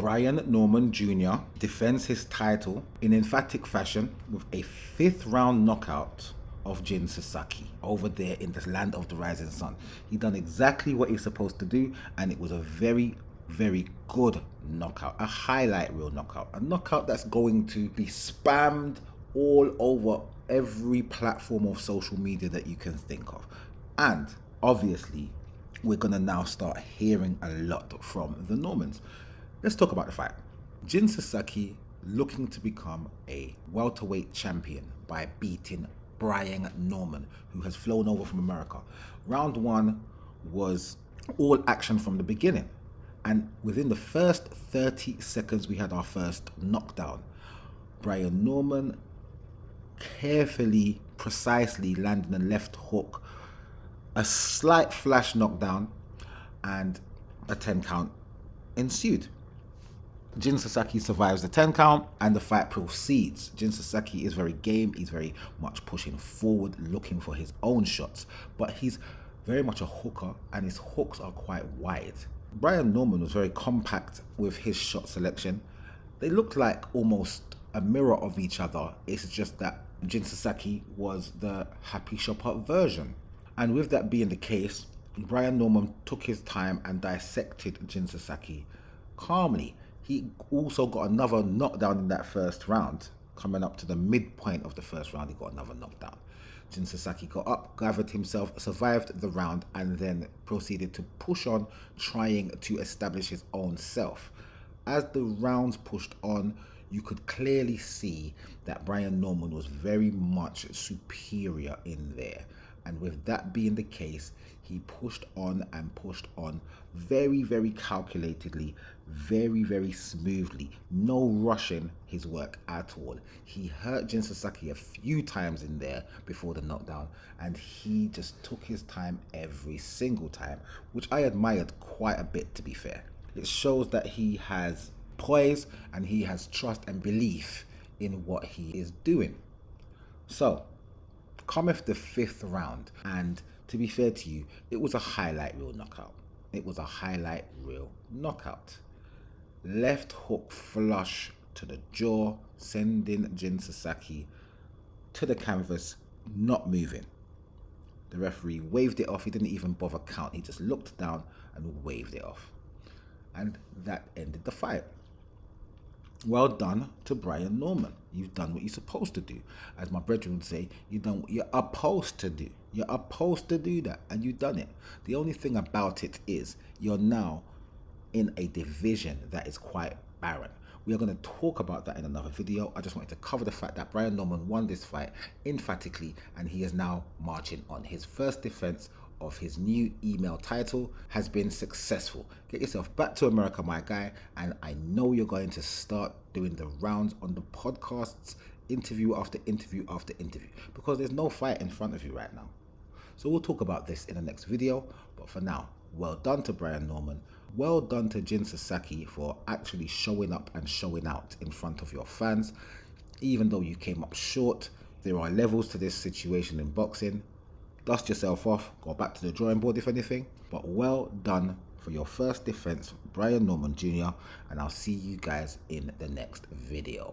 Bryan Norman Jr. defends his title in emphatic fashion with a 5th round knockout of Jin Sasaki over there in the land of the rising sun. He done exactly what he's supposed to do, and it was a very, very good knockout, a highlight reel knockout, a knockout that's going to be spammed all over every platform of social media that you can think of. And obviously, we're going to now start hearing a lot from the Normans. Let's talk about the fight. Jin Sasaki looking to become a welterweight champion by beating Bryan Norman, who has flown over from America. Round 1 was all action from the beginning. And within the first 30 seconds, we had our first knockdown. Bryan Norman carefully, precisely landing a left hook, a slight flash knockdown, and a 10 count ensued. Jin Sasaki survives the 10 count and the fight proceeds. Jin Sasaki is very game, he's very much pushing forward, looking for his own shots, but he's very much a hooker and his hooks are quite wide. Bryan Norman was very compact with his shot selection. They looked like almost a mirror of each other. It's just that Jin Sasaki was the happy shopper version. And with that being the case, Bryan Norman took his time and dissected Jin Sasaki calmly. He also got another knockdown in that first round. Coming up to the midpoint of the first round, he got another knockdown. Jin Sasaki got up, gathered himself, survived the round, and then proceeded to push on, trying to establish his own self. As the rounds pushed on, you could clearly see that Bryan Norman was very much superior in there. And with that being the case, he pushed on and pushed on very, very calculatedly, very, very smoothly. No rushing his work at all. He hurt Jin Sasaki a few times in there before the knockdown, and he just took his time every single time, which I admired quite a bit, to be fair. It shows that he has poise and he has trust and belief in what he is doing. So, cometh the 5th round, and to be fair to you, it was a highlight reel knockout. It was a highlight reel knockout. Left hook flush to the jaw, sending Jin Sasaki to the canvas, not moving. The referee waved it off. He didn't even bother count. He just looked down and waved it off. And that ended the fight. Well done to Bryan Norman. You've done what you're supposed to do. As my brethren would say, you've done what you're supposed to do. You're supposed to do that, and you've done it. The only thing about it is you're now in a division that is quite barren. We are going to talk about that in another video. I just wanted to cover the fact that Bryan Norman won this fight emphatically, and he is now marching on. His first defense of his new email title has been successful. Get yourself back to America, my guy, and I know you're going to start doing the rounds on the podcasts, interview after interview after interview, because there's no fight in front of you right now. So we'll talk about this in the next video, but for now, well done to Bryan Norman. Well done to Jin Sasaki for actually showing up and showing out in front of your fans. Even though you came up short, there are levels to this situation in boxing. Dust yourself off, go back to the drawing board if anything, but well done for your first defense, Bryan Norman Jr., and I'll see you guys in the next video.